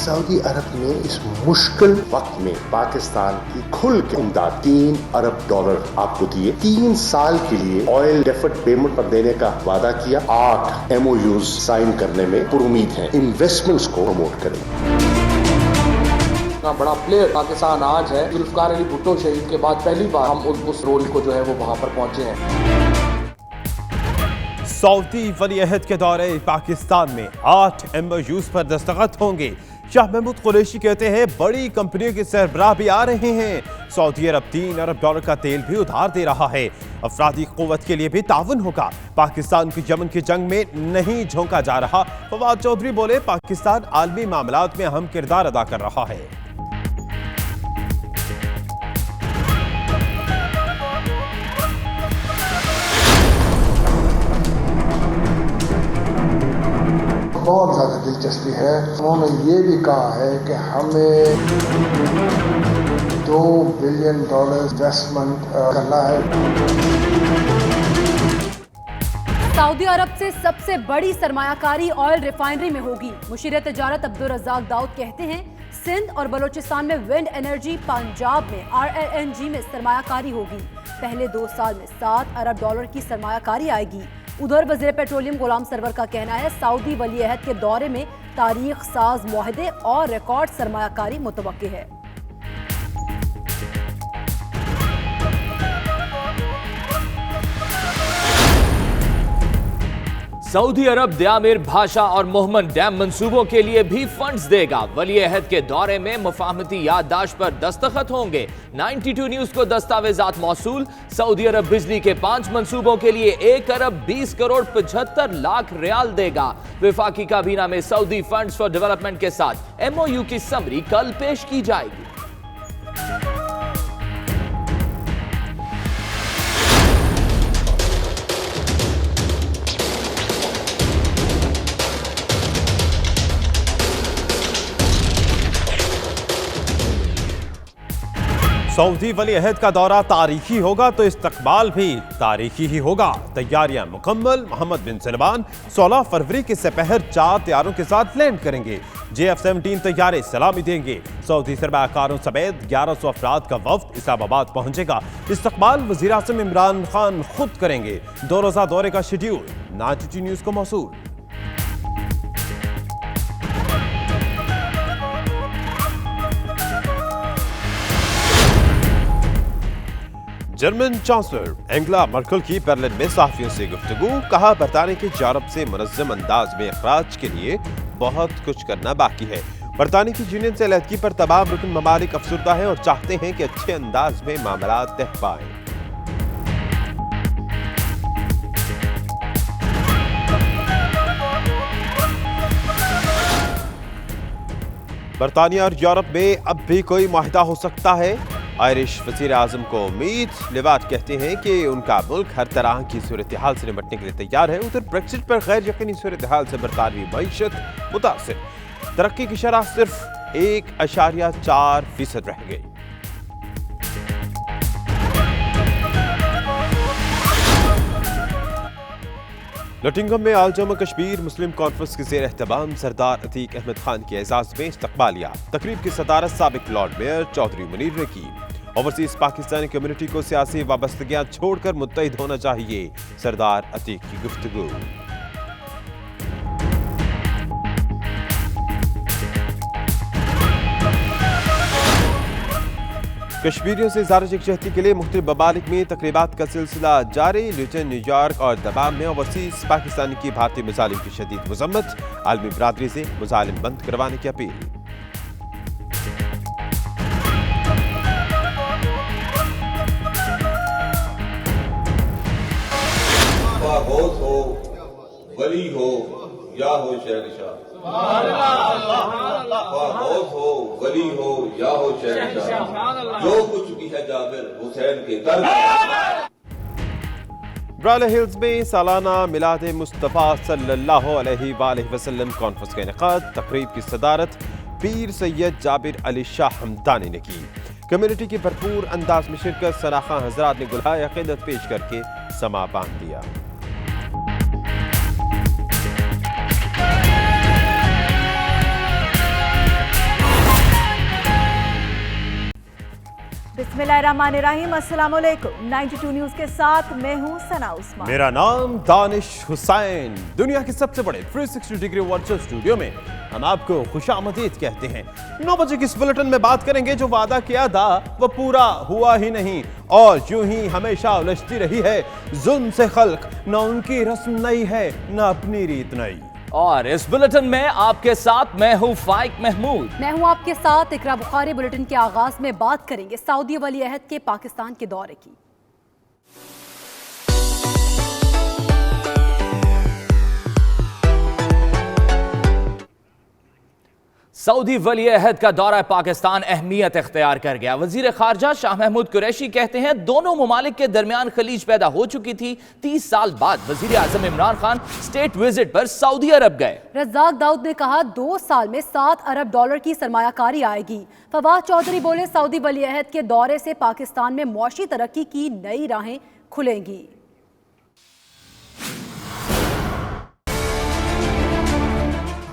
Saudi अरब ने इस मुश्किल वक्त में पाकिस्तान की खुल के इमदाद $3 अरब आपको दिए। 3 साल के लिए ऑयल डेफर्ड पेमेंट पर देने का वादा किया। 8 MOUs साइन करने में पुरुमीद है। इन्वेस्टमेंट्स को प्रमोट करेंगे। बड़ा प्लेयर पाकिस्तान आज है। जुल्फकार अली भुट्टो शहीद के बाद पहली बार हम उस रोल को जो है वो वहां पर पहुंचे हैं। सऊदी वली-ए-अहद के दौरे पाकिस्तान में 8 MOUs पर दस्तखत होंगे। शाह महमूद कुरैशी कहते हैं बड़ी कंपनियों के सरबराह भी आ रहे हैं। सऊदी अरब $3 अरब का तेल भी उधार दे रहा है। अफरादी क़ुव्वत के लिए भी ताउन होगा। पाकिस्तान की यमन की जंग में नहीं झोंका जा रहा। फवाद चौधरी बोले पाकिस्तान आलमी मामलात में अहम किरदार अदा कर रहा है। बहुत ज़्यादा दिलचस्पी है। उन्होंने ये भी कहा है कि हमें $2 बिलियन इन्वेस्टमेंट करना है। सऊदी अरब से सबसे बड़ी सरमायाकारी ऑयल रिफाइनरी में होगी। मुशीर तजारत अब्दुल रज़ाक दाऊद कहते हैं सिंध और बलोचिस्तान में विंड एनर्जी, पंजाब में RLNG में सरमायाकारी होगी। पहले 2 साल में $7 अरब की सरमायाकारी आएगी। उधर वज़ीर पेट्रोलियम गुलाम सरवर का कहना है सऊदी वली-ए-अहद के दौरे में तारीख साज मुआहदे और रिकॉर्ड सरमायाकारी मुतवक्की है। सऊदी अरब दयामिर भाषा और मोहम्मद डैम मंसूबों के लिए भी फंड्स देगा। वली-ए-अहद के दौरे में मुफाहमती याददाश्त पर दस्तखत होंगे। 92 न्यूज़ को दस्तावेजात मौसूल। सऊदी अरब बिजली के 5 मंसूबों के लिए $1 अरब 20 करोड़ 75 लाख रियाल देगा। वफाकी काबीना में सऊदी फंड्स फॉर डेवलपमेंट के साथ MOU की समरी कल पेश की जाएगी। सऊदी वली-ए-अहद का दौरा तारीखी होगा तो इस्तकबाल भी तारीखी ही होगा। तैयारियां मुकम्मल। मोहम्मद बिन सलमान 16 फरवरी के सपहर 4 तैयारों के साथ लैंड करेंगे। JF-17 तैयारे सलामी देंगे। सऊदी सरमायाकारों समेत 1100 अफराद का वफ्द इस्लामाबाद पहुंचेगा। इस्तकबाल वज़ीर आज़म इमरान खान खुद करेंगे। 2 रोज़ा दौरे का शेड्यूल 92 न्यूज़ को मौसूल। जर्मन चांसलर एंगेला मर्केल की बर्लिन में सहाफियों से गुफ्तगू। कहा बरतानिया के यूरोप से मुनज़्ज़म अंदाज में अखराज के लिए बहुत कुछ करना बाकी है। बरतानिया की यूनियन से अलहदगी पर तमाम रुकन ममालिक अफसरदा है और चाहते हैं कि अच्छे अंदाज में मामला तय पाएं। बरतानिया और यूरोप में अब भी कोई माहिदा हो सकता है। आयरिश वज़ीर आज़म को उम्मीद। लिवाट कहते हैं कि उनका मुल्क हर तरह की सूरत हाल से निपटने के लिए तैयार है। उधर ब्रेक्सिट पर गैर यकीनी सूरत हाल से बरतानवी मईशत मुतासिर। तरक्की की शरह सिर्फ 1.4% रह गई। नोटिंगम में आल जम्मू कश्मीर मुस्लिम कॉन्फ्रेंस के ज़ेर एहतमाम सरदार अतीक अहमद खान के एजाज़ में इस्तकबालिया। तकरीब की सदारत साबिक लॉर्ड मेयर चौधरी मुनीर ने की। ओवरसीज पाकिस्तानी कम्युनिटी को सियासी वाबस्तगियां छोड़कर मुत्तहिद होना चाहिए। सरदार अतीक की गुफ्तगू। कश्मीरियों से इज़हार यकजहती के लिए मुख्तलिफ ममालिक में तकरीबात का सिलसिला जारी। ल्यूटन, न्यूयॉर्क और दमाम में ओवरसीज पाकिस्तानी की भारतीय मुजालिम की शदीद मजम्मत। आलमी बरादरी से मुजालिम बंद करवाने की अपील। गौस हो, वली हो या हो शहंशाह, गौस हो, वली हो या हो शहंशाह, जो कुछ भी है जाबिर हुसैन के दर। ब्राला हिल्स में सालाना मिलाद मुस्तफ़ा सल्लल्लाहु अलैहि वसल्लम कॉन्फ्रेंस का इनेकाद। तकरीब की सदारत पीर सैयद जाबिर अली शाह हमदानी ने की। कम्युनिटी की भरपूर अंदाज में शिरकत। सनाखा हजरात ने गुलहाए अक़ीदत पेश करके समा बांध दिया। बिस्मिल्लाहिर्रहमानिर्रहीम, अस्सलाम वालेकुम। 92 न्यूज के साथ मैं हूं सना उस्मान। मेरा नाम दानिश हुसैन। दुनिया के सबसे बड़े 360 डिग्री वर्चुअल स्टूडियो में हम आपको खुशामदीद कहते हैं। 9 बजे की इस बुलेटिन में बात करेंगे जो वादा किया था वो पूरा हुआ ही नहीं और यूं ही हमेशा उलझती रही है जुल्म से खल्क। न उनकी रस्म नई है न अपनी रीत नई। और इस बुलेटिन में आपके साथ मैं हूं फाइक महमूद। मैं हूं आपके साथ इकरा बुखारी। बुलेटिन के आगाज में बात करेंगे सऊदी वली अहद के पाकिस्तान के दौरे की। सऊदी वली अहद का दौरा पाकिस्तान अहमियत इख्तियार कर गया। वजीर खारजा शाह महमूद कुरैशी कहते हैं दोनों मुमालिक के दरमियान खलीज पैदा हो चुकी थी। 30 साल बाद वजीर आजम इमरान खान स्टेट विजिट पर सऊदी अरब गए। रज़ाक दाऊद ने कहा 2 साल में $7 अरब की सरमायाकारी आएगी। फवाद चौधरी बोले सऊदी वली अहद के दौरे से पाकिस्तान में मुआशी तरक्की की नई राहें खुलेंगी।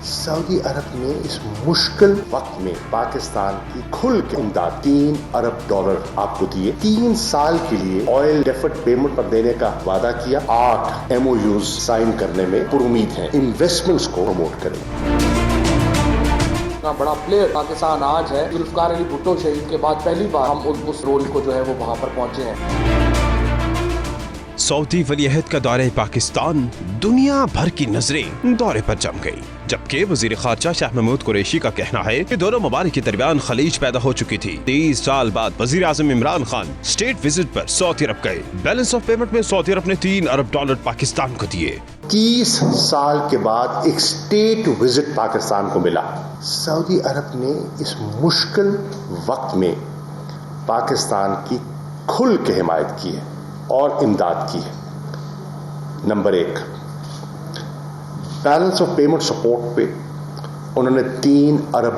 सऊदी अरब ने इस मुश्किल वक्त में पाकिस्तान की खुल के इमदाद $3 अरब आपको दिए। 3 साल के लिए ऑयल डेफर्ड पेमेंट पर देने का वादा किया। 8 MOUs साइन करने में पुरुमीद हैं। इन्वेस्टमेंट्स को प्रमोट करें। इतना बड़ा प्लेयर पाकिस्तान आज है। जुल्फकार अली भुट्टो शहीद के बाद पहली बार हम उस रोल को जो है वो वहां पर पहुंचे हैं। सऊदी वली अहद का दौरे पाकिस्तान, दुनिया भर की नजरें दौरे पर जम गई। जबकि वजीर खारजा शाह महमूद कुरैशी का कहना है कि दोनों ममालिक के दरमियान खलीज पैदा हो चुकी थी। 30 साल बाद वजीर आजम इमरान खान स्टेट विजिट पर सऊदी अरब गए। बैलेंस ऑफ पेमेंट में सऊदी अरब ने $3 अरब पाकिस्तान को दिए। 30 साल के बाद एक स्टेट विजिट पाकिस्तान को मिला। सऊदी अरब ने इस मुश्किल वक्त में पाकिस्तान की खुल के हिमायत की है और इमदाद की है। Number 1, balance of payment support पे उन्होंने $3 अरब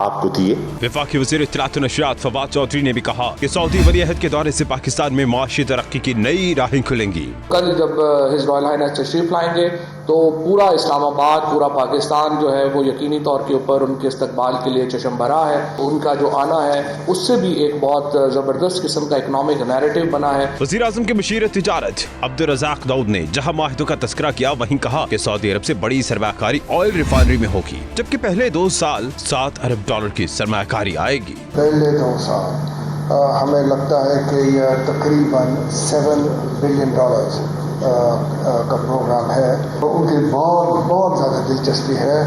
आपको दिए। वफाकी वज़ीर इत्तलात व नशरियात फवाद चौधरी ने भी कहा कि सऊदी वली अहद के दौरे से पाकिस्तान में मुआशी तरक्की की नई राहें खुलेंगी। कल जब हिज रॉयल हाइनेस तशरीफ लाएंगे तो पूरा इस्लामाबाद, पूरा पाकिस्तान जो है वो यकीनी तौर के ऊपर उनके इस्तकबाल के लिए चशम भरा है। उनका जो आना है उससे भी एक बहुत जबरदस्त किस्म का इकोनॉमिक नैरेटिव बना है। वज़ीर आज़म के मुशीर तिजारत अब्दुल रज़ाक दाऊद ने जहां माहिदों का तस्करा किया वहीं कहा कि सऊदी अरब से बड़ी सरमायाकारी ऑयल रिफाइनरी में होगी, जबकि पहले 2 साल $7 अरब की सरमायाकारी आएगी। पहले 2 साल हमें लगता है कि यह तकरीबन $7 बिलियन का प्रोग्राम है। उनकी बहुत ज़्यादा दिलचस्पी है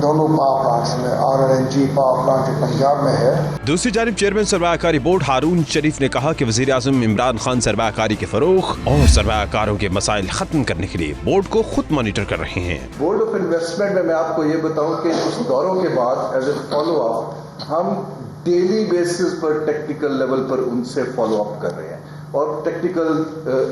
दोनों पावर प्लांट्स में। RLNG पावर प्लांट पंजाब में है। दूसरी जानिब चेयरमैन सरमायाकारी बोर्ड हारून शरीफ ने कहा कि वज़ीर आज़म इमरान खान सरमायाकारी के फरोग और सरमायाकारों के मसाइल खत्म करने के लिए बोर्ड को खुद मॉनिटर कर रहे हैं। बोर्ड ऑफ इन्वेस्टमेंट में मैं आपको ये बताऊं कि उस दौरों के बाद एज ए फॉलो अप हम डेली बेसिस पर टेक्निकल लेवल पर उनसे फॉलो अप कर रहे हैं और टेक्निकल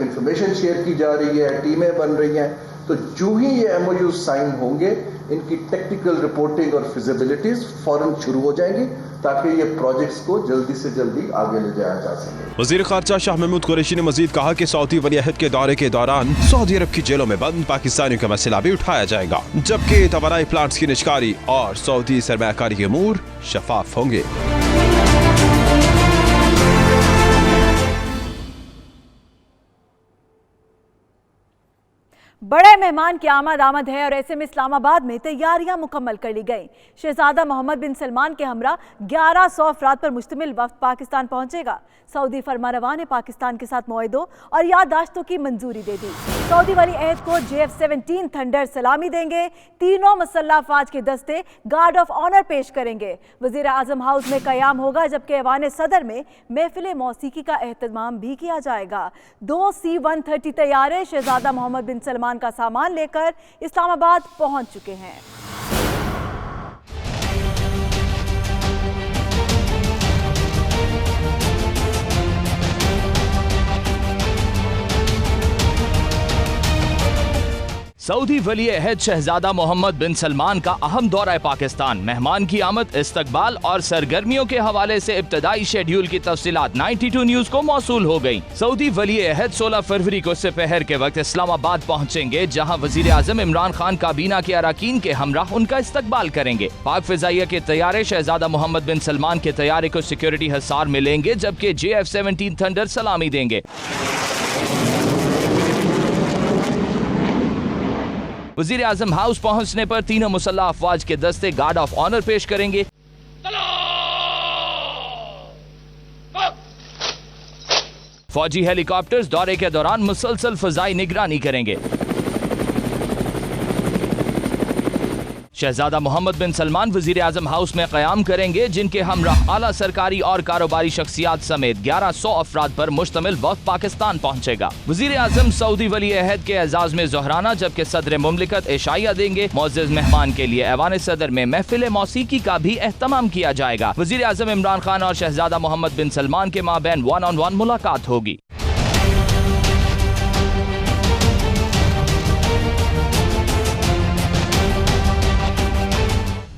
इंफॉर्मेशन शेयर की जा रही है, टीमें बन रही हैं। तो जो ही ये MOU साइन होंगे इनकी टेक्निकल रिपोर्टिंग और फिजिबिलिटीज फौरन शुरू हो जाएंगी ताकि ये प्रोजेक्ट्स को जल्दी से जल्दी आगे ले जाया जा सके। वज़ीर खारजा शाह महमूद कुरैशी ने मजीद कहा कि सऊदी वली अहद के दौरे के दौरान सऊदी अरब की जेलों में बंद पाकिस्तानियों का मसला भी उठाया जाएगा, जबकि तवानाई प्लांट्स की निजकारी और सऊदी सरमायाकारी के अमूर शफाफ होंगे। बड़े मेहमान की आमद है और ऐसे में इस्लामाबाद में तैयारियां मुकम्मल कर ली गई। शहजादा मोहम्मद बिन सलमान के हमरा 1100 अफराद पर मुश्तमिल वफ्द पाकिस्तान पहुंचेगा। सऊदी फरमारवा ने पाकिस्तान के साथ मुआहदों और याददाश्तों की मंजूरी दे दी। सऊदी वली अहद को JF-17 थंडर सलामी देंगे। तीनों मुसल्लह अफवाज के दस्ते गार्ड ऑफ ऑनर पेश करेंगे। वजीर आजम हाउस में कयाम होगा, जबकि ऐवान सदर में महफिल मौसीकी का एहतमाम भी किया जाएगा। 2 C-130 तैयारे शहजादा मोहम्मद बिन सलमान का सामान लेकर इस्लामाबाद पहुंच चुके हैं। सऊदी वली अहद शहजादा मोहम्मद बिन सलमान का अहम दौरा पाकिस्तान, मेहमान की आमद, इस्तकबाल और सरगर्मियों के हवाले से इब्तदाई शेड्यूल की तफसीलात 92 न्यूज को मौसूल हो गयी। सऊदी वली अहद 16 फरवरी को दोपहर के वक्त इस्लामाबाद पहुँचेंगे, जहाँ वजीर आजम इमरान खान काबीना के अरकान के हमरा उनका इस्तकबाल करेंगे। पाक फिजाइया के तैयारे शहजादा मोहम्मद बिन सलमान के तैयारे को सिक्योरिटी हिसार मिलेंगे, जबकि JF-17 थंडर सलामी देंगे। वजीर आजम हाउस पहुंचने पर तीनों मुसल्लह अफवाज के दस्ते गार्ड ऑफ ऑनर पेश करेंगे। फौजी हेलीकॉप्टर्स दौरे के दौरान मुसलसल फजाई निगरानी करेंगे। शहजादा मोहम्मद बिन सलमान वजीर आजम हाउस में क़याम करेंगे, जिनके हमरा आला सरकारी और कारोबारी शख्सियात समेत 1100 अफराद पर मुश्तमिल वक्त पाकिस्तान पहुंचेगा। वजीर आजम सऊदी वली अहद के एजाज में जोहराना, जबकि सदर मुमलिकत इशाइया देंगे। मोअज़्ज़ज़ मेहमान के लिए ऐवान सदर में महफिल मौसीकी का भी एहतमाम किया जाएगा। वजीर आजम इमरान खान और शहजादा मोहम्मद बिन सलमान के माबैन 1-on-1 मुलाकात होगी।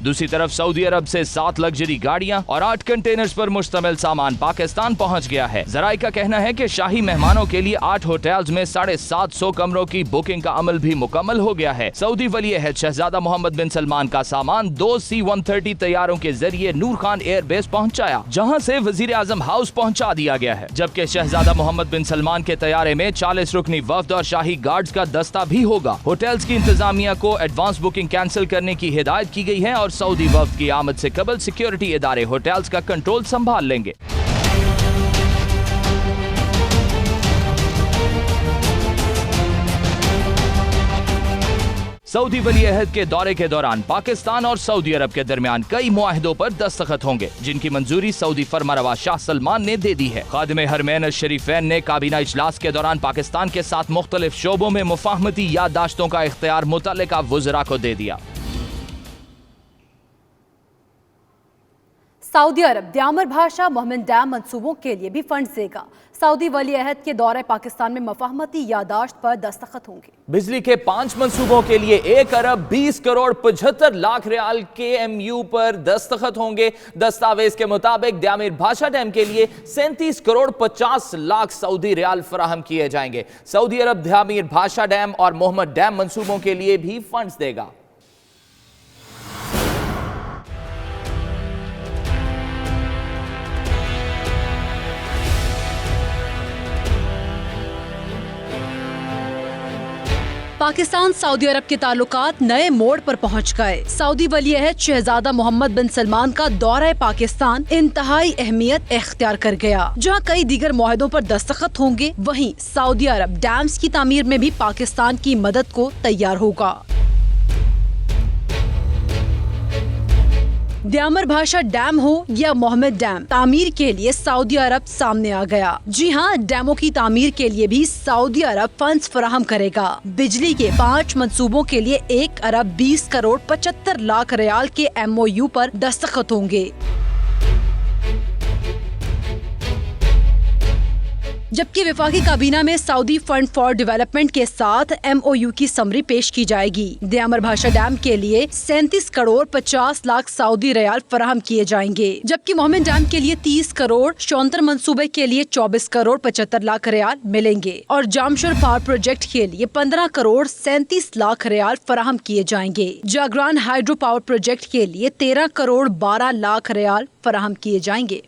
दूसरी तरफ सऊदी अरब से 7 लग्जरी गाड़ियां और 8 कंटेनर्स पर मुश्तमिल सामान पाकिस्तान पहुंच गया है। ज़राए का कहना है कि शाही मेहमानों के लिए 8 होटल्स में 750 कमरों की बुकिंग का अमल भी मुकम्मल हो गया है। सऊदी वली अहद शहजादा मोहम्मद बिन सलमान का सामान 2 C-130 तैयारों के जरिए नूर खान एयरबेस पहुंचाया, जहां से वजीर आजम हाउस पहुंचा दिया गया है। जबकि शहजादा मोहम्मद बिन सलमान के तैयारे में 40 रुकनी वफ्द और शाही गार्ड्स का दस्ता भी होगा। होटल्स की इंतजामिया को एडवांस बुकिंग कैंसिल करने की हिदायत की गई है और सऊदी वफ्द की आमद से कबल सिक्योरिटी इदारे होटल्स का कंट्रोल संभाल लेंगे। सऊदी वली अहद के दौरे के दौरान पाकिस्तान और सऊदी अरब के दरमियान कई मुआहिदों पर दस्तखत होंगे, जिनकी मंजूरी सऊदी फरमारवा शाह सलमान ने दे दी है। खादिम हरमैन शरीफैन ने काबीना इजलास के दौरान पाकिस्तान के साथ मुख्तलिफ शोबों में मुफाहमती याददाश्तों का इख्तियार मुतल्लिका वुज़रा को दे दिया। सऊदी अरब द्यामर भाषा मोहम्मद डैम मंसूबों के लिए भी फंड देगा। सऊदी वली अहद के दौरे पाकिस्तान में मफाहमती यादाश्त पर दस्तखत होंगे। बिजली के 5 मंसूबों के लिए 1 अरब 20 करोड़ 75 लाख रियाल KMU पर दस्तखत होंगे। दस्तावेज के मुताबिक द्यामर भाषा डैम के लिए 37 करोड़ 50 लाख सऊदी रियाल फराहम किए जाएंगे। सऊदी अरब द्यामर भाषा डैम और मोहम्मद डैम मंसूबों के लिए भी फंड देगा। पाकिस्तान सऊदी अरब के ताल्लुकात नए मोड़ पर पहुंच गए। सऊदी वली अहद शहजादा मोहम्मद बिन सलमान का दौरा पाकिस्तान इंतहाई अहमियत इख्तियार कर गया। जहां कई दीगर मुआहिदों पर दस्तखत होंगे, वहीं सऊदी अरब डैम्स की तामीर में भी पाकिस्तान की मदद को तैयार होगा। द्यामर भाषा डैम हो या मोहम्मद डैम, तामीर के लिए सऊदी अरब सामने आ गया। जी हां, डैमों की तामीर के लिए भी सऊदी अरब फंड्स फराहम करेगा। बिजली के 5 मंसूबों के लिए 1 अरब 20 करोड़ 75 लाख रियाल के MOU पर दस्तखत होंगे। जबकि वफाकी काबीना में सऊदी फंड फॉर डेवलपमेंट के साथ MOU की समरी पेश की जाएगी। द्यामर भाषा डैम के लिए 37 करोड़ 50 लाख सऊदी रियाल फराहम किए जाएंगे, जबकि मोहम्मद डैम के लिए 30 करोड़ 74 मंसूबे के लिए 24 करोड़ 75 लाख रियाल मिलेंगे और जामशर पावर प्रोजेक्ट के लिए 15 करोड़ 37 लाख रियाल फराहम किए जाएंगे। जागरान हाइड्रो पावर प्रोजेक्ट के लिए 13 करोड़ 12 लाख रियाल फराहम किए जाएंगे।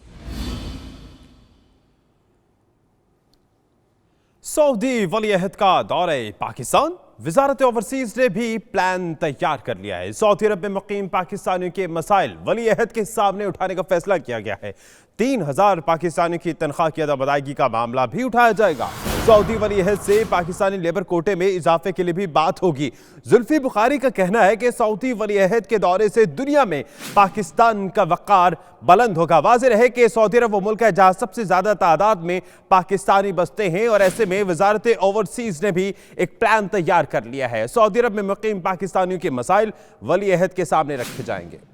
सऊदी वली अहद का दौरे पाकिस्तान, वजारत ओवरसीज ने भी प्लान तैयार कर लिया है। सऊदी अरब में मुकीम पाकिस्तानियों के मसाइल वली अहद के सामने उठाने का फैसला किया गया है। 3000 पाकिस्तानियों की तनख्वाह की अदायगी का मामला भी उठाया जाएगा। सऊदी वली अहद से पाकिस्तानी लेबर कोटे में इजाफे के लिए भी बात होगी। जुल्फी बुखारी का कहना है कि सऊदी वली अहद के दौरे से दुनिया में पाकिस्तान का वक़ार बुलंद होगा। वाज़ेह रहे कि सऊदी अरब वो मुल्क है जहां सबसे ज्यादा तादाद में पाकिस्तानी बसते हैं और ऐसे में वजारत ओवरसीज ने भी एक प्लान तैयार कर लिया है। सऊदी अरब में मुकीम पाकिस्तानियों के मसाइल वली अहद के सामने रखे जाएंगे।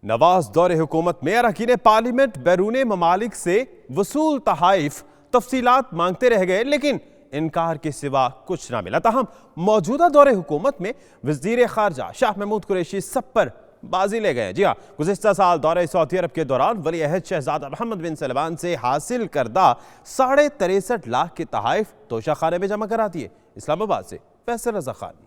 नवाज दौरे हुकूमत में अरकान पार्लियामेंट बैरून ममालिक से वसूल तहाइफ तफसीलात मांगते रह गए, लेकिन इनकार के सिवा कुछ ना मिला। ताहम मौजूदा दौरे हुकूमत में वज़ीर खारजा शाह महमूद कुरैशी सब पर बाजी ले गए। जी हाँ, गुज़िश्ता साल दौरे सऊदी अरब के दौरान वली अहद शहजादा मोहम्मद बिन सलमान से हासिल करदा 63.5 लाख के तोहफ़े तोशा खाने में जमा करा दिए। इस्लामाबाद से फैसल रज़ा खान।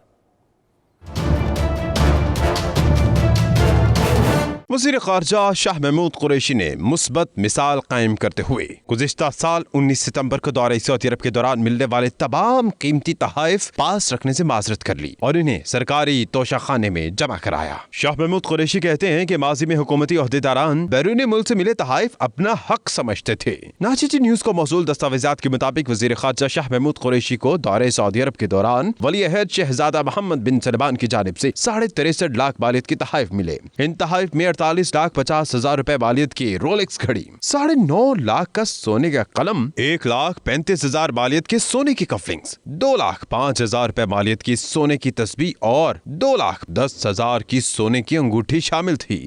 वज़ीर ख़ारजा शाह महमूद कुरैशी ने मुस्बत मिसाल कायम करते हुए गुज़िश्ता साल 19 सितंबर को दौरे सऊदी अरब के दौरान मिलने वाले तमाम कीमती तोहफ़े पास रखने से माजरत कर ली और इन्हें सरकारी तोशा खाने में जमा कराया। शाह महमूद कुरैशी कहते हैं कि माजी में हुकूमती ओहदेदारान बैरूनी मुल्क से मिले तोहफ़े अपना हक समझते थे। नाचिटी न्यूज़ को मौसूल दस्तावेजात के मुताबिक वज़ीर ख़ारजा शाह महमूद कुरैशी को दौरे सऊदी अरब के दौरान वली अहद शहजादा मोहम्मद बिन सलमान की जानिब से 63.5 लाख बालियत के तोहफ़े मिले। इन तोहफ़े में 48,50,000 रुपए बालियत की रोलेक्स घड़ी, 9.5 लाख का सोने का कलम, 1,35,000 बालियत के सोने की कफलिंग्स, 2,05,000 रुपए बालियत की सोने की तस्बीह और 2,10,000 की सोने की अंगूठी शामिल थी।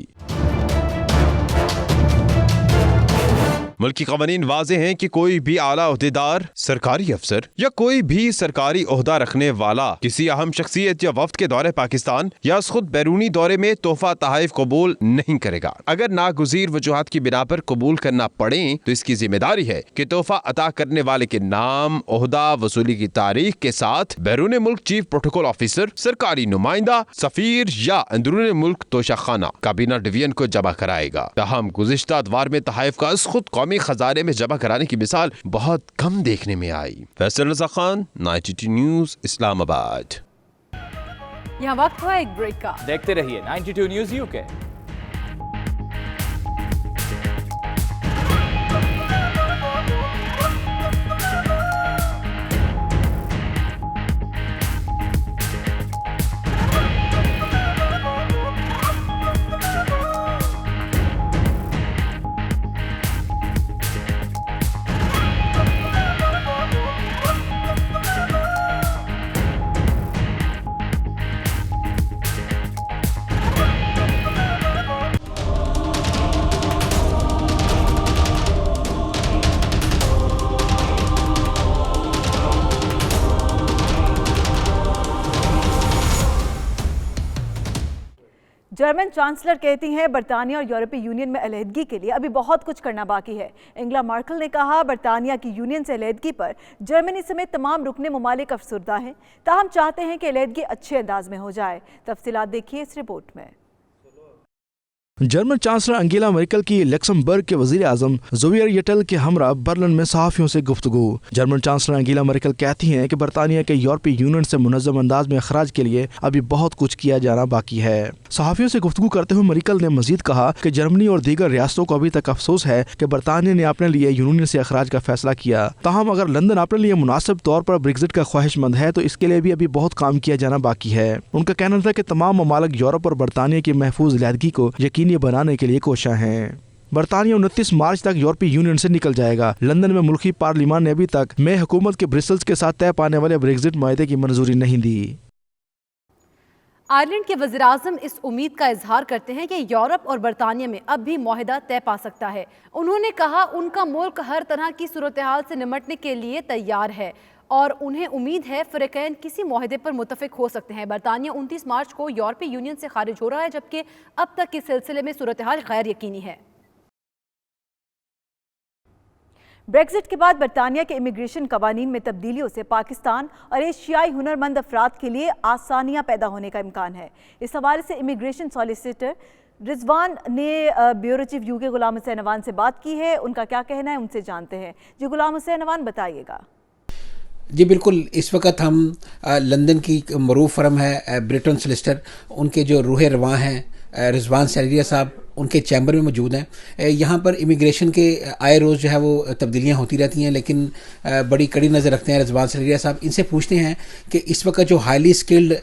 मुल्की कवानीन वाज़े हैं कि कोई भी आला ओहदेदार, सरकारी अफसर या कोई भी सरकारी ओहदा रखने वाला किसी अहम शख्सियत या वफ्द के दौरे पाकिस्तान या खुद बैरूनी दौरे में तोहफा तोहफ़े कबूल नहीं करेगा। अगर नागुज़ीर वजूहात की बिना पर कबूल करना पड़े तो इसकी जिम्मेदारी है कि तोहफा अता करने वाले के नाम, ओहदा, वसूली की तारीख के साथ बैरून मुल्क चीफ प्रोटोकॉल ऑफिसर, सरकारी नुमाइंदा, सफीर या अंदरून मुल्क तोशा खाना काबीना डिवीजन को जमा कराएगा। ताहम गुज़िश्ता अदवार में तोहफ़े का खुद कौमी खजाने में जमा कराने की मिसाल बहुत कम देखने में आई। फैसल रज़ा खान, 92 न्यूज़, इस्लामाबाद। यहाँ वक्त हुआ एक ब्रेक का। देखते रहिए 92 न्यूज़ यूके। जर्मन चांसलर कहती हैं बरतानिया और यूरोपीय यूनियन में अलहदगी के लिए अभी बहुत कुछ करना बाकी है। एंगेला मर्केल ने कहा बरतानिया की यूनियन से अलहदगी पर जर्मनी समेत तमाम रुकने ममालिक अफसरदा हैं, ताहम चाहते हैं कि अलहदगी अच्छे अंदाज में हो जाए। तफसीलात देखिए इस रिपोर्ट में। जर्मन चांसलर एंगेला मर्केल की लक्समबर्ग के वजीर आजम ज़ोवियर येटल के हमरा बर्लिन में सहाफ़ियों से गुफ्तगू। जर्मन चांसलर एंगेला मर्केल कहती हैं कि बरतानिया के यूरोपीय यूनियन से मुनज़्ज़म अंदाज में अखराज के लिए अभी बहुत कुछ किया जाना बाकी है। सहाफ़ियों से गुफ्तगू करते हुए मर्केल ने मजीद कहा कि जर्मनी और दीगर रियासतों को अभी तक अफसोस है कि बरतानिया ने अपने लिए यूनियन से अखराज का फैसला किया। ताहम अगर लंदन अपने लिए मुनासिब तौर पर ब्रेक्जिट का ख्वाहिशमंद है तो इसके लिए भी अभी बहुत काम किया जाना बाकी है। उनका कहना था कि तमाम ममालिक यूरोप और बरतानिया की महफूज अलहदगी को यकीनी बनाने के लिए कोशिश हैं। बरतानिया 29 मार्च तक यूरोपीय यूनियन से निकल जाएगा। लंदन में मुल्की पार्लिमान ने अभी तक मई हुकूमत के ब्रिसल्स के साथ तय पाने वाले ब्रेक्जिट माहदे की मंजूरी नहीं दी। आयरलैंड के वज़ीर-ए-आज़म इस उम्मीद का इजहार करते हैं कि यूरोप और बरतानिया में अब भी मुआहदा तय पा सकता है। उन्होंने कहा उनका मुल्क हर तरह की सूरत हाल से निपटने के लिए तैयार है और उन्हें उम्मीद है फ़रीक़ैन किसी मुआहदे पर मुत्तफ़िक हो सकते हैं। बरतानिया 29 मार्च को यूरोपीय यूनियन से खारिज हो रहा है, जबकि अब तक के सिलसिले में सूरत हाल गैर यकीनी है। ब्रेक्जिट के बाद बरतानिया के इमिग्रेशन कवानीन में तब्दीलियों से पाकिस्तान और एशियाई हुनरमंद अफराद के लिए आसानियां पैदा होने का इम्कान है। इस हवाले से इमिग्रेशन सॉलिसिटर रिजवान ने bureau chief UK Ghulam Hussain Awan से बात की है। उनका क्या कहना है उनसे जानते हैं। जी गुलाम हुसैन अवान, बताइएगा। जी बिल्कुल, इस वक्त हम लंदन की मरूफ फर्म है ब्रिटन सॉलिसिटर, उनके जो रूहे रवां हैं रिजवान सैरिया साहब, उनके चैम्बर में मौजूद हैं। यहाँ पर इमिग्रेशन के आए रोज़ जो है वो तब्दीलियाँ होती रहती हैं, लेकिन बड़ी कड़ी नज़र रखते हैं रिजवान सैरिया साहब। इनसे पूछते हैं कि इस वक्त जो हाईली स्किल्ड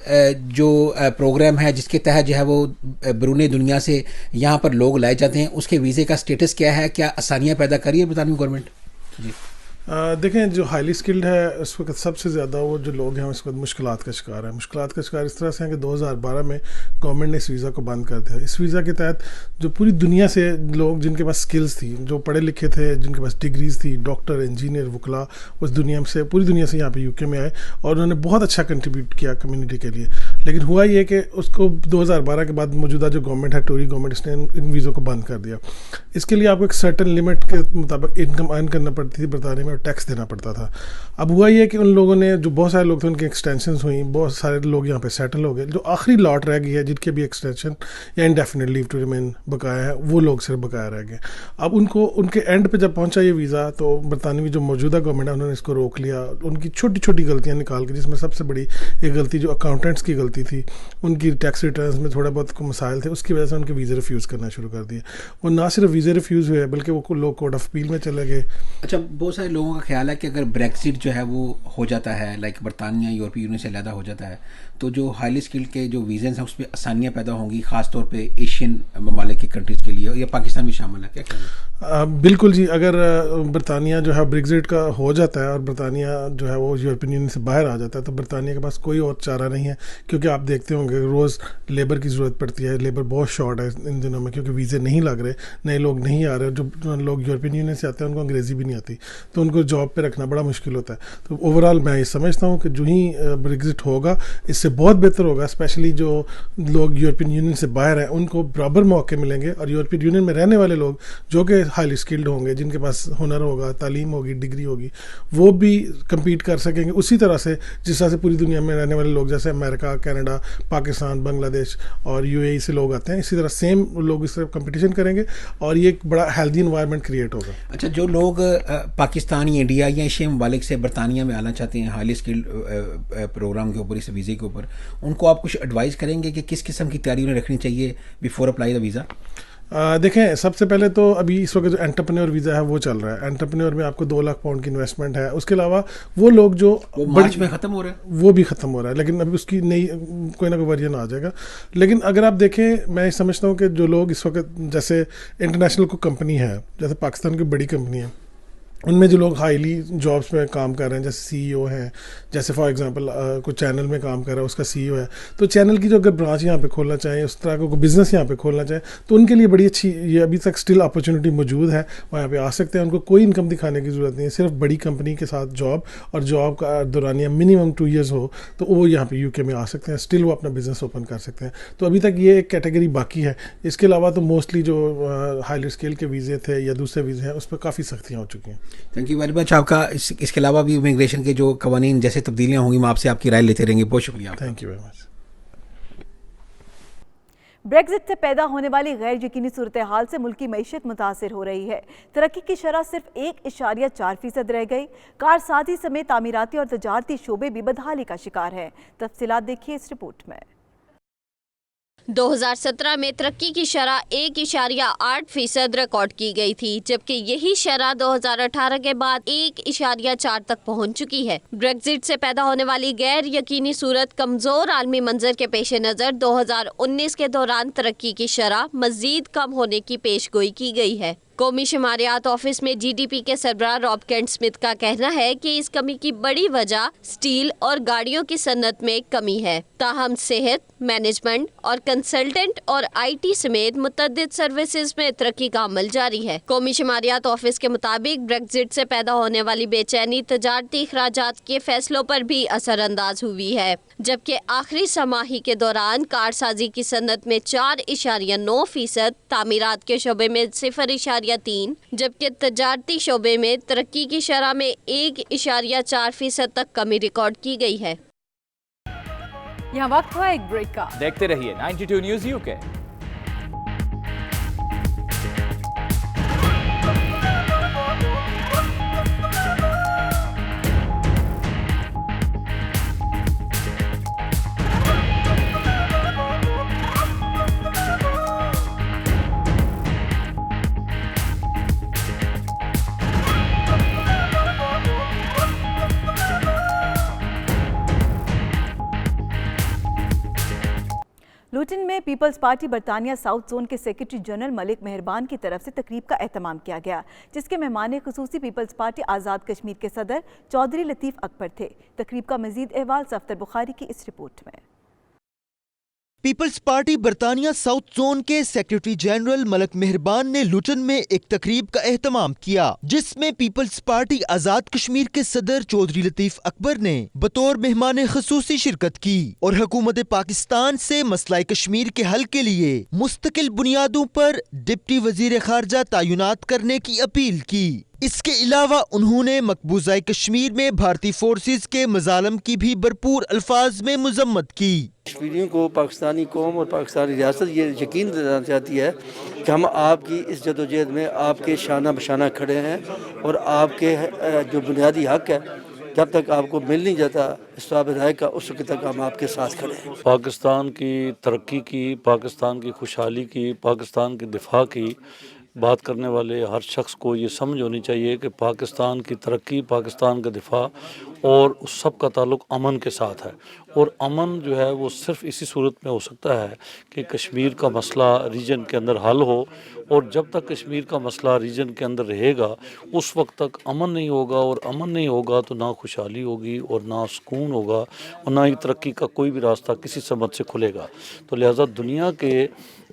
जो प्रोग्राम है जिसके तहत जो है वो बैरून दुनिया से यहाँ पर लोग लाए जाते हैं, उसके वीज़े का स्टेटस क्या है, क्या आसानियाँ पैदा करी है बरतानवी गवर्नमेंट? जी देखें, जो हाईली स्किल्ड है इस वक्त सबसे ज़्यादा वो जो लोग हैं इस वक्त मुश्किलात का शिकार है। मुश्किलात का शिकार इस तरह से हैं कि 2012 में गवर्नमेंट ने इस वीज़ा को बंद कर दिया। इस वीज़ा के तहत जो पूरी दुनिया से लोग जिनके पास स्किल्स थी, जो पढ़े लिखे थे, जिनके पास डिग्रीज थी, डॉक्टर, इंजीनियर, वकला, उस दुनिया से, पूरी दुनिया से यहाँ पे यूके में आए और उन्होंने बहुत अच्छा कंट्रीब्यूट किया कम्युनिटी के लिए। लेकिन हुआ ये कि उसको 2012 के बाद मौजूदा जो गवर्नमेंट है, टोरी गवर्नमेंट, इसने इन वीज़ों को बंद कर दिया। इसके लिए आपको एक सर्टन लिमिट के मुताबिक इनकम अर्न करना पड़ती थी बरतानिया में और टैक्स देना पड़ता था। अब हुआ ये कि उन लोगों ने, जो बहुत सारे लोग थे, उनकी एक्सटेंशंस हुई, बहुत सारे लोग यहाँ पे सेटल हो गए। जो आखिरी लॉट रह गई है जिनके भी एक्सटेंशन या इंडेफिनिट लीव टू रिमेन बकाया है, वो लोग सिर्फ बकाया रह गए। अब उनको उनके एंड पे जब पहुंचा ये वीज़ा, तो बरतानवी जो मौजूदा गवर्नमेंट है उन्होंने इसको रोक लिया। उनकी छोटी छोटी गलतियाँ निकाल के, जिसमें सबसे बड़ी एक गलती जो अकाउंटेंट्स की गलती थी, उनकी टैक्स रिटर्न्स में थोड़ा बहुत मसाइल थे, उसकी वजह से उनके वीज़े रिफ्यूज़ करना शुरू कर दिए। वो ना सिर्फ वीज़े रिफ्यूज़ हुए बल्कि वो लोग कोर्ट ऑफ अपील में चले गए। अच्छा, बहुत सारे लोगों का ख्याल है कि अगर ब्रेक्सिट जो है वो हो जाता है, लाइक बरतानिया यूरोपीय यूनियन से अलहदा हो जाता है, तो जो हाईली स्किल्ड के जो वीज़ेंस हैं उस पर आसानियाँ पैदा होंगी, ख़ासतौर पे एशियन ममालिक की कंट्रीज़ के लिए, या पाकिस्तान भी शामिल है, क्या कहना है? बिल्कुल जी, अगर बरतानिया जो है ब्रेक्सिट का हो जाता है और बरतानिया जो है वो यूरोपियन यूनियन से बाहर आ जाता है, तो बरतानिया के पास कोई और चारा नहीं है। क्योंकि आप देखते होंगे रोज़ लेबर की ज़रूरत पड़ती है, लेबर बहुत शॉर्ट है इन दिनों में, क्योंकि वीज़े नहीं लग रहे, नए लोग नहीं आ रहे। जो लोग यूरोपियन यूनियन से आते हैं उनको अंग्रेज़ी भी नहीं आती, तो उनको जॉब पे रखना बड़ा मुश्किल होता है। तो ओवरऑल मैं ये समझता हूँ कि जो ही ब्रेक्सिट होगा इससे बहुत बेहतर होगा। स्पेशली जो लोग यूरोपियन यूनियन से बाहर हैं उनको बराबर मौके मिलेंगे, और यूरोपियन यूनियन में रहने वाले लोग जो कि हाईली स्किल्ड होंगे, जिनके पास हुनर होगा, तालीम होगी, डिग्री होगी, वो भी कम्पीट कर सकेंगे उसी तरह से जिस तरह से पूरी दुनिया में रहने वाले लोग, जैसे अमेरिका, कनाडा, पाकिस्तान, बांग्लादेश और यूएई से लोग आते हैं, इसी तरह सेम लोग इस तरह कंपटीशन करेंगे और ये एक बड़ा हेल्दी इन्वायरमेंट क्रिएट होगा। अच्छा, जो लोग पाकिस्तान या इंडिया या एशिया ममालिक से बरतानिया में आना चाहते हैं हाईली स्किल्ड प्रोग्राम के ऊपर, इस वीज़े के ऊपर, उनको आप कुछ एडवाइस करेंगे कि किस किस्म की तैयारी उन्हें रखनी चाहिए बिफोर अप्लाई द वीज़ा? देखें, सबसे पहले तो अभी इस वक्त जो एंटरप्रेन्योर वीज़ा है वो चल रहा है। एंटरप्रेन्योर में आपको 2 लाख पाउंड की इन्वेस्टमेंट है। उसके अलावा वो लोग जो मार्च में ख़त्म हो रहा है, वो भी ख़त्म हो रहा है, लेकिन अभी उसकी नई कोई ना कोई वर्जन आ जाएगा। लेकिन अगर आप देखें, मैं समझता हूँ कि जो लोग इस वक्त, जैसे इंटरनेशनल कोई कंपनी है, जैसे पाकिस्तान की बड़ी कंपनी है, उनमें जो लोग हाईली जॉब्स में काम कर रहे हैं, जैसे सीईओ हैं, जैसे फॉर एग्जांपल कोई चैनल में काम कर रहा है, उसका सीईओ है, तो चैनल की जो अगर ब्रांच यहाँ पे खोलना चाहें, उस तरह का कोई बिज़नेस यहाँ पे खोलना चाहें, तो उनके लिए बड़ी अच्छी, ये अभी तक स्टिल अपॉर्चुनिटी मौजूद है, वो यहाँ पे आ सकते हैं। उनको कोई इनकम दिखाने की ज़रूरत नहीं है, सिर्फ बड़ी कंपनी के साथ जॉब, और जॉब का दौरानिया मिनिमम 2 ईयर्स हो, तो वो यहाँ पे यूके में आ सकते हैं, स्टिल वो अपना बिजनेस ओपन कर सकते हैं। तो अभी तक ये एक कैटेगरी बाकी है। इसके अलावा तो मोस्टली जो हाईली स्किल के वीज़े थे या दूसरे वीज़े हैं, उस पर काफ़ी सख्तियाँ हो चुकी हैं। Thank you very much. आपका इसके अलावा भी इमिग्रेशन के जो कवानीन जैसे तब्दीलियाँ होंगी, मैं आपसे आपकी राय लेते रहेंगे। बहुत शुक्रिया। Thank you very much. Brexit से पैदा होने वाली गैर यकीनी सूरत हाल से मुल्क की मईशत मुतासिर हो रही है। तरक्की की शरह सिर्फ 1.4% रह गई। कारसाजी समेत तामीराती और तजारती शोबे भी बदहाली का शिकार हैं। तफसीलात देखिए इस रिपोर्ट में। 2017 में तरक्की की शरह 1.8% रिकॉर्ड की गई थी, जबकि यही शरह 2018 के बाद 1.4 तक पहुंच चुकी है। ब्रेक्जिट से पैदा होने वाली गैर यकीनी सूरत कमजोर आलमी मंजर के पेश नज़र 2019 के दौरान तरक्की की शरह मजीद कम होने की पेशगोई की गई है। कौमी शुमारियात ऑफिस में जीडीपी के सरबराह रॉब केंट स्मिथ का कहना है कि इस कमी की बड़ी वजह स्टील और गाड़ियों की सन्नत में कमी है। ताहम सेहत, मैनेजमेंट और कंसल्टेंट और आईटी समेत मुतअद्दिद सर्विसेज में तरक्की का अमल जारी है। कौमी शुमारियात ऑफिस के मुताबिक ब्रेक्जिट से पैदा होने वाली बेचैनी तजारती अखराजात के फैसलों पर भी असरअंदाज हुई है, जबकि आखिरी समाही के दौरान कारसाजी की सन्नत में 4.9%, तामीरात के शोबे में 0.3, जबकि तजारती शोबे में तरक्की की शरह में 1.4% तक कमी रिकॉर्ड की गई है। यहाँ वक्त हुआ एक ब्रेक का। देखते रहिए 92 न्यूज़ यूके। लुटन में पीपल्स पार्टी बरतानिया साउथ जोन के सेक्रेटरी जनरल मलिक मेहरबान की तरफ से तकरीब का एहतमाम किया गया, जिसके मेहमान खुसूसी पीपल्स पार्टी आज़ाद कश्मीर के सदर चौधरी लतीफ़ अकबर थे। तकरीब का मजीद अहवाल सफ्तर बुखारी की इस रिपोर्ट में। पीपल्स पार्टी बरतानिया साउथ जोन के सेक्रेटरी जनरल मलिक मेहरबान ने लुटन में एक तकरीब का एहतमाम किया, जिसमें पीपल्स पार्टी आज़ाद कश्मीर के सदर चौधरी लतीफ़ अकबर ने बतौर मेहमान खुसूसी शिरकत की और हुकूमत पाकिस्तान से मसला कश्मीर के हल के लिए मुस्तकिल बुनियादों पर डिप्टी वजीर खारजा तैनात करने की अपील की। इसके अलावा उन्होंने मकबूजा कश्मीर में भारतीय फोर्सेस के मजालम की भी भरपूर अल्फाज में मजम्मत की। कश्मीरियों को पाकिस्तानी कौम और पाकिस्तानी रियासत ये यकीन दिलाना चाहती है कि हम आपकी इस जदोजहद में आपके शाना बशाना खड़े हैं और आपके जो बुनियादी हक है जब तक आपको मिल नहीं जाता इस्ताब राय का, उस वक्त तक हम आपके साथ खड़े हैं। पाकिस्तान की तरक्की की, पाकिस्तान की खुशहाली की, पाकिस्तान के दिफा की बात करने वाले हर शख्स को ये समझ होनी चाहिए कि पाकिस्तान की तरक्की, पाकिस्तान का दिफा और उस सब का ताल्लुक़ अमन के साथ है। और अमन जो है वो सिर्फ़ इसी सूरत में हो सकता है कि कश्मीर का मसला रीजन के अंदर हल हो, और जब तक कश्मीर का मसला रीजन के अंदर रहेगा उस वक्त तक अमन नहीं होगा, और अमन नहीं होगा तो ना खुशहाली होगी और ना सुकून होगा और ना ही तरक्की का कोई भी रास्ता किसी समझ से खुलेगा। तो लिहाजा दुनिया के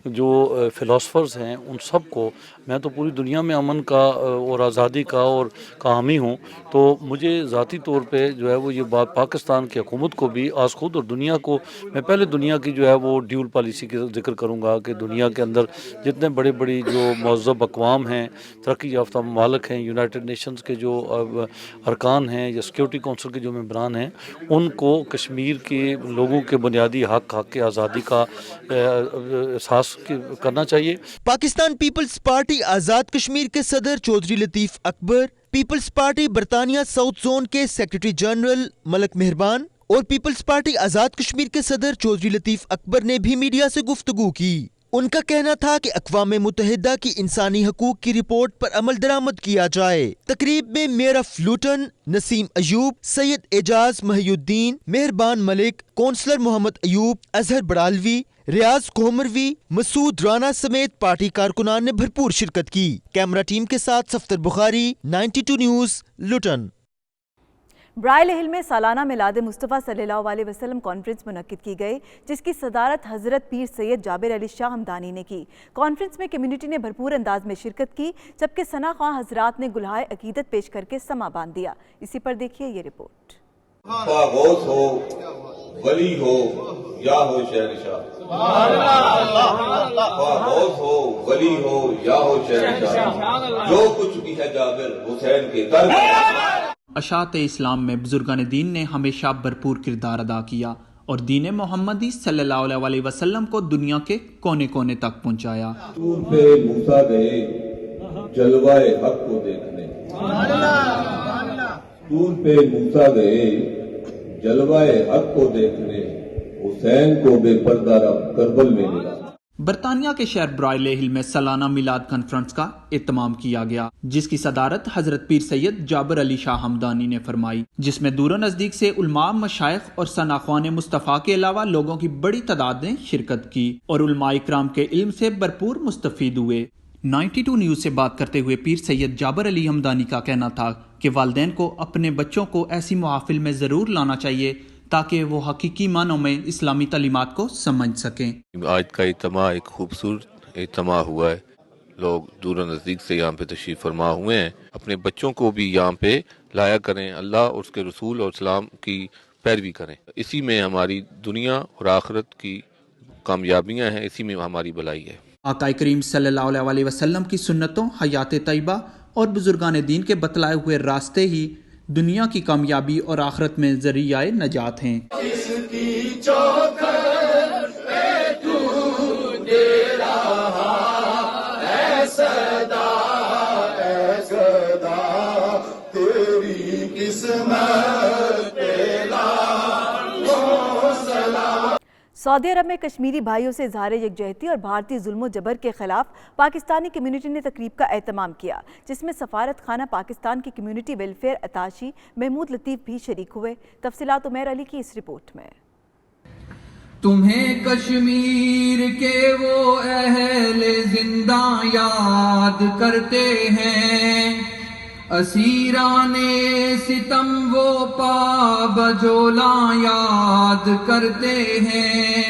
जो फ़िलासफ़र्स हैं उन सब को, मैं तो पूरी दुनिया में अमन का और आज़ादी का और हामी हूँ, तो मुझे ज़ाती तौर पे जो है वो ये बात पाकिस्तान की हुकूमत को भी आज खुद और दुनिया को, मैं पहले दुनिया की जो है वो ड्यूल पॉलिसी का जिक्र करूँगा कि दुनिया के अंदर जितने बड़े बड़ी जो महज़्ज़ब अक़वाम हैं, तरक्की याफ्ता ममालिक हैं, यूनाइटेड नेशंस के जो अरकान हैं या सिक्योरिटी काउंसिल के जो मेंबरान हैं, उनको कश्मीर के लोगों के बुनियादी हक के आज़ादी का एहसास करना चाहिए। पाकिस्तान पीपल्स पार्टी आज़ाद कश्मीर के सदर चौधरी लतीफ़ अकबर, पीपल्स पार्टी बरतानिया साउथ जोन के सेक्रेटरी जनरल मलिक मेहरबान और पीपल्स पार्टी आज़ाद कश्मीर के सदर चौधरी लतीफ़ अकबर ने भी मीडिया से गुफ्तगू की। उनका कहना था कि अक़वाम मुत्तहिदा की इंसानी हकूक की रिपोर्ट पर अमल दरामद किया जाए। तकरीब में मेयर ऑफ लुटन नसीम अयूब, सैयद एजाज महियुद्दीन, मेहरबान मलिक, कौंसलर मोहम्मद अयूब, अजहर बड़ालवी, रियाज कोमरवी, मसूद राना समेत पार्टी कारकुनान ने भरपूर शिरकत की। कैमरा टीम के साथ सफ्तर बुखारी, 92 न्यूज़, लुटन। ब्राइल हिल में सालाना मिलाद मुस्तफ़ा सल्लल्लाहु अलैहि वसल्लम कॉन्फ्रेंस मुनक्किद की गई, जिसकी सदारत हज़रत पीर सैयद जाबिर अली शाह हमदानी ने की। कॉन्फ्रेंस में कम्युनिटी ने भरपूर अंदाज में शिरकत की, जबकि सना ख्वाह हजरात ने गुलहाए अकीदत पेश करके समा बांध दिया। इसी पर देखिए ये रिपोर्ट। गौस हो, वली हो या हो शहंशाह, गौस हो, वली हो या हो शहंशाह, जो कुछ भी है जाबिर हुसैन के दर। अशात इस्लाम में बुजुर्गान दीन ने हमेशा भरपूर किरदार अदा किया और दीन मोहम्मदी सल्लल्लाहु अलैहि वसल्लम को दुनिया के कोने कोने तक पहुंचाया। तूर पे मूसा गए जलवाए हक को देखने, तूर पे मूसा गए जलवाए हक को देखने, हुसैन को बेपर्दा रब करबल में मिला। बरतानिया के शहर ब्राइल हिल में सालाना मिलाद कॉन्फ्रेंस का एहतमाम किया गया, जिसकी सदारत हजरत पीर सैयद जाबिर अली शाह हमदानी ने फरमाई, जिसमें दूर नजदीक से उलमा, मशाइख और सनाख्वान मुस्तफ़ा के अलावा लोगों की बड़ी तादाद ने शिरकत की और उलमा इकराम के इल्म से भरपूर मुस्तफीद हुए। 92 न्यूज़ से बात करते हुए पीर सैयद जाबिर अली हमदानी का कहना था कि वालिदैन को अपने बच्चों को ऐसी महफिल में ज़रूर लाना चाहिए ताकि वो हकीकी मानों में इस्लामी तालीमात को समझ सकें। आज का इज्तिमा एक खूबसूरत इज्तिमा हुआ है, लोग दूर नज़दीक से यहाँ पे तशरीफ़ फरमा हुए हैं। अपने बच्चों को भी यहाँ पे लाया करें, अल्लाह और उसके रसूल और इस्लाम की पैरवी करें। इसी में हमारी दुनिया और आखिरत की कामयाबियाँ हैं, इसी में हमारी भलाई है। आका करीम सल्लल्लाहु अलैहि वसल्लम की सुन्नतों, हयात तैयबा और बुजुर्गान दीन के बतलाए हुए रास्ते ही दुनिया की कामयाबी और आखिरत में ज़रिया नजात हैं। सऊदी अरब में कश्मीरी भाइयों से इज़हार यकजहती और भारतीय जुल्म जबर के खिलाफ पाकिस्तानी कम्युनिटी ने तकरीब का एहतमाम किया, जिसमें सफारत खाना पाकिस्तान की कम्युनिटी वेलफेयर अताशी महमूद लतीफ़ भी शरीक हुए। तफसीलात उमैर अली की इस रिपोर्ट में। तुम्हें कश्मीर के वो अहले जिंदा याद करते हैं, असीराने सितम वो पाबजोला याद करते हैं,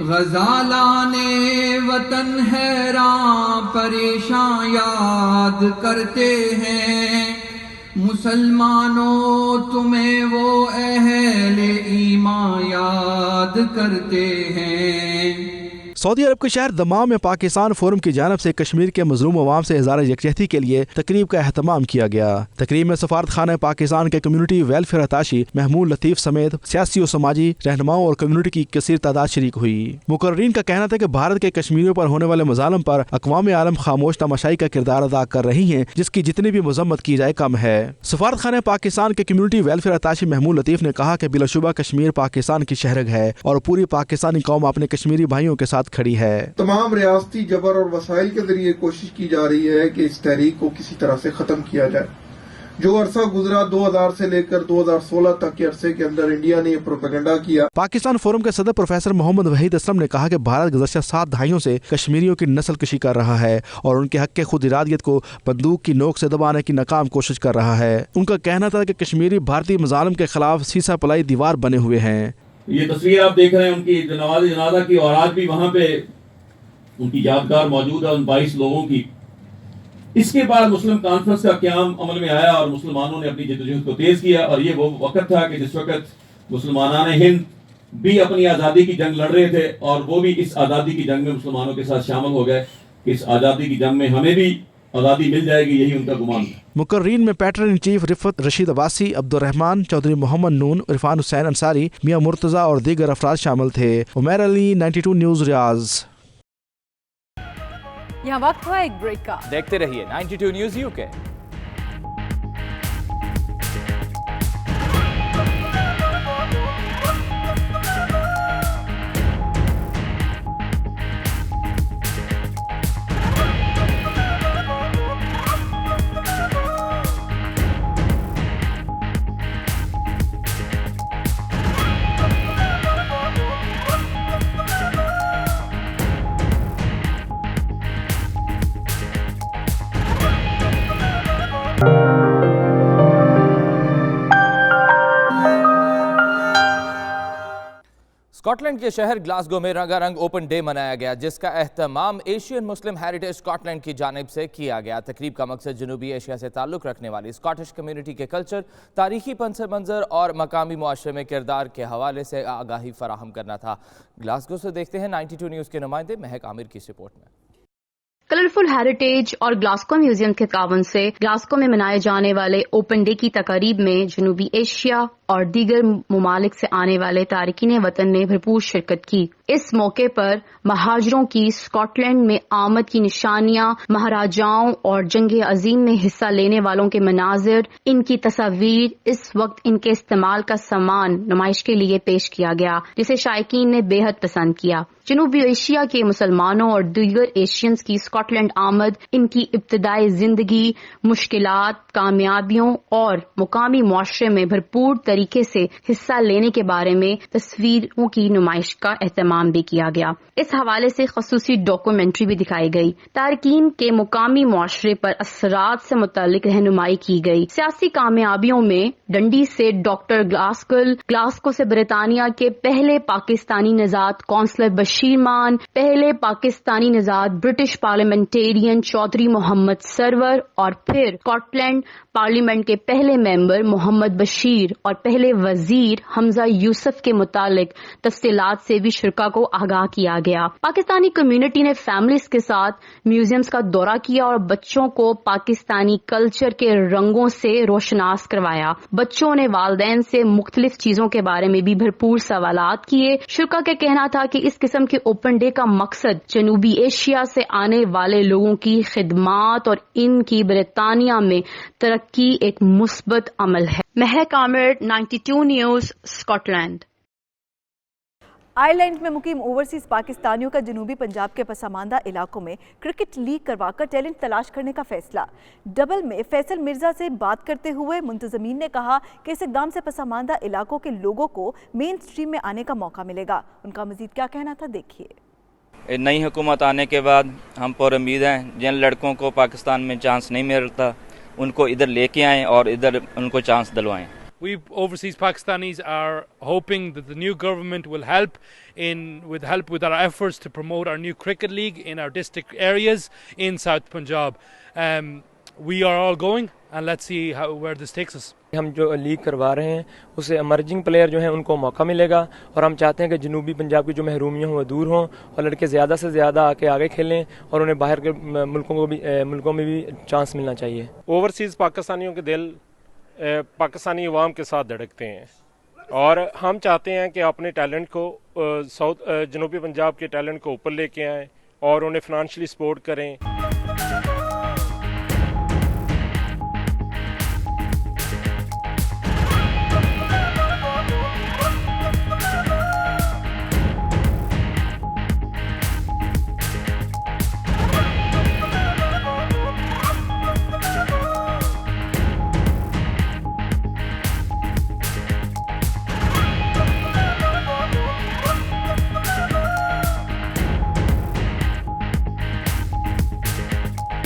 गजालाने वतन हैरां परेशान याद करते हैं। मुसलमानों तुम्हें वो अहले ईमान याद करते हैं। सऊदी अरब के शहर दमाम में पाकिस्तान फोरम की जानब से कश्मीर के मजलूम अवाम से इज़हार यकजहती के लिए तकरीब का अहतमाम किया गया। तकरीब में सफारत खाना पाकिस्तान के कम्युनिटी वेलफेयर अताशी महमूद लतीफ़ समेत सियासी और समाजी रहनुमाओं और कम्युनिटी की कसीर तादाद शरीक हुई। मुकर्रीन का कहना था कि भारत के कश्मीरियों पर होने वाले मजालम पर अक़वाम आलम खामोश तमाशाई का किरदार अदा कर रही हैं, जिसकी जितनी भी मजम्मत की जाए कम है। सफारत खाना पाकिस्तान के कम्युनिटी वेलफेयर अताशी महमूद लतीफ़ ने कहा कि बिलाशुबा कश्मीर पाकिस्तान की शहरग है और पूरी पाकिस्तानी कौम अपने कश्मीरी भाइयों के साथ खड़ी है। तमाम रियासती जबर और वसाइल के जरिए कोशिश की जा रही है कि इस तहरीक को किसी तरह से खत्म किया जाए। जो अरसा गुजरा 2000 से लेकर 2016 तक के अरसे के अंदर इंडिया ने प्रोपेगेंडा किया। पाकिस्तान फोरम के सदर प्रोफेसर मोहम्मद वहीद असलम ने कहा कि भारत गुज़श्ता 7 दहाइयों से कश्मीरियों की नस्ल कशी कर रहा है और उनके हक के खुद इरादियत को बंदूक की नोक से दबाने की नाकाम कोशिश कर रहा है। उनका कहना था कि कश्मीरी भारतीय मजालिम के खिलाफ सीसा पलाई दीवार बने हुए हैं। ये तस्वीर आप देख रहे हैं उनकी नवाज़ जनाजा की, और आज भी वहाँ पे उनकी यादगार मौजूद है उन 22 लोगों की। इसके बाद मुस्लिम कॉन्फ्रेंस का क़याम अमल में आया और मुसलमानों ने अपनी जद्दोजहद को तेज किया, और ये वो वक्त था कि जिस वक्त मुसलमानान हिंद भी अपनी आज़ादी की जंग लड़ रहे थे और वो भी इस आज़ादी की जंग में मुसलमानों के साथ शामिल हो गए। इस आज़ादी की जंग में हमें भी आज़ादी मिल जाएगी, यही उनका गुमान है। मुकर्रीन में patron in chief Rifat Rashid Abbasi, Abdurrahman Chaudhry, Mohammad Noon, Irfan Hussain Ansari, Mian Murtaza और दीगर अफराद शामिल थे। Umair Ali, 92 news, Riyadh. यहाँ वक्त हुआ एक ब्रेक का। देखते रहिए 92 न्यूज़ यूके। स्कॉटलैंड के शहर ग्लासगो में रंगारंग ओपन डे मनाया गया, जिसका एहतमाम एशियन मुस्लिम हेरिटेज स्कॉटलैंड की जानिब से किया गया। तकरीब का मकसद जनूबी एशिया से ताल्लुक़ रखने वाली स्कॉटिश कम्युनिटी के कल्चर, तारीखी पस मंज़र और मकामी मुआशरे में किरदार के हवाले से आगाही फराहम करना था। ग्लासगो से देखते हैं 92 न्यूज़ के नुमाइंदे महक आमिर की रिपोर्ट में। कलरफुल हेरिटेज और ग्लासगो म्यूजियम के तावन से ग्लासगो में मनाए जाने वाले ओपन डे की तकारीब में जनूबी एशिया और दीगर ममालिक से आने वाले तारकीन वतन ने भरपूर शिरकत की। इस मौके पर महाजरों की स्कॉटलैंड में आमद की निशानियां, महाराजाओं और जंग अजीम में हिस्सा लेने वालों के मनाजिर, इनकी तस्वीर, इस वक्त इनके इस्तेमाल का सामान नुमाइश के लिए पेश किया गया, जिसे शायकीन ने बेहद पसंद किया। जनूबी एशिया के मुसलमानों और दीगर एशियंस की स्कॉटलैंड आमद, इनकी इब्तदाई जिंदगी, मुश्किलात, कामयाबियों और मुकामी मुआशरे में भरपूर तरीके से हिस्सा लेने के बारे में तस्वीरों की नुमाइश का एहतमाम भी किया गया। इस हवाले से खसूसी डॉक्यूमेंट्री भी दिखाई गई। तारकीन के मुकामी मुआशरे पर असरात से मुतालिक रहनुमाई की गई। सियासी कामयाबियों में डंडी से डॉक्टर ग्लासगो से बरतानिया के पहले पाकिस्तानी निजात कौंसलर बशीर मान, पहले पाकिस्तानी निजात ब्रिटिश पार्लियामेंटेरियन चौधरी मोहम्मद सरवर और फिर स्कॉटलैंड पार्लियामेंट के पहले मेंबर मोहम्मद बशीर और पहले वजीर हमजा यूसुफ के मुतालिक तफसीलात से भी शुरा को आगाह किया गया। पाकिस्तानी कम्युनिटी ने फैमिलीज के साथ म्यूजियम्स का दौरा किया और बच्चों को पाकिस्तानी कल्चर के रंगों से रोशनास करवाया। बच्चों ने वालिदैन से मुख्तलिफ चीजों के बारे में भी भरपूर सवालात किए। शुरा का कहना था कि इस किस्म के ओपन डे का मकसद जनूबी एशिया से आने वाले लोगों की खिदमात और इनकी बरतानिया में तरक्की एक मुस्बत अमल है। महक आमिर, 92 न्यूज़, स्कॉटलैंड। आयरलैंड में मुकीम ओवरसीज पाकिस्तानियों का जनूबी पंजाब के पसमानदा इलाकों में क्रिकेट लीग करवाकर टैलेंट तलाश करने का फैसला। डबल में फैसल मिर्जा से बात करते हुए मुंतजमीन ने कहा कि इस इकदाम से पसमानदा इलाकों के लोगों को मेन स्ट्रीम में आने का मौका मिलेगा। उनका मजीद क्या कहना था, देखिए। नई हुकूमत आने के बाद हम पर उम्मीद हैं जिन लड़कों को पाकिस्तान में चांस नहीं मिलता उनको इधर लेके आएँ और इधर उनको chance दिलवाएँ। We overseas Pakistanis are hoping that the new government will help with our efforts to promote our new cricket league in our district areas in South Punjab. We are all going and let's see where this takes us. हम जो league करवा रहे हैं उससे emerging player जो हैं उनको मौका मिलेगा और हम चाहते हैं कि जनूबी पंजाब की जो महरूमियाँ हों वो दूर हों और लड़के ज़्यादा से ज़्यादा आके आगे खेलें और उन्हें बाहर के मुल्कों में भी चांस मिलना चाहिए। ओवरसीज़ पाकिस्तानियों के दिल पाकिस्तानी अवाम के साथ धड़कते हैं और हम चाहते हैं कि अपने टैलेंट को जनूबी पंजाब के टैलेंट को ऊपर लेके आएँ और उन्हें फाइनेंशियली सपोर्ट करें।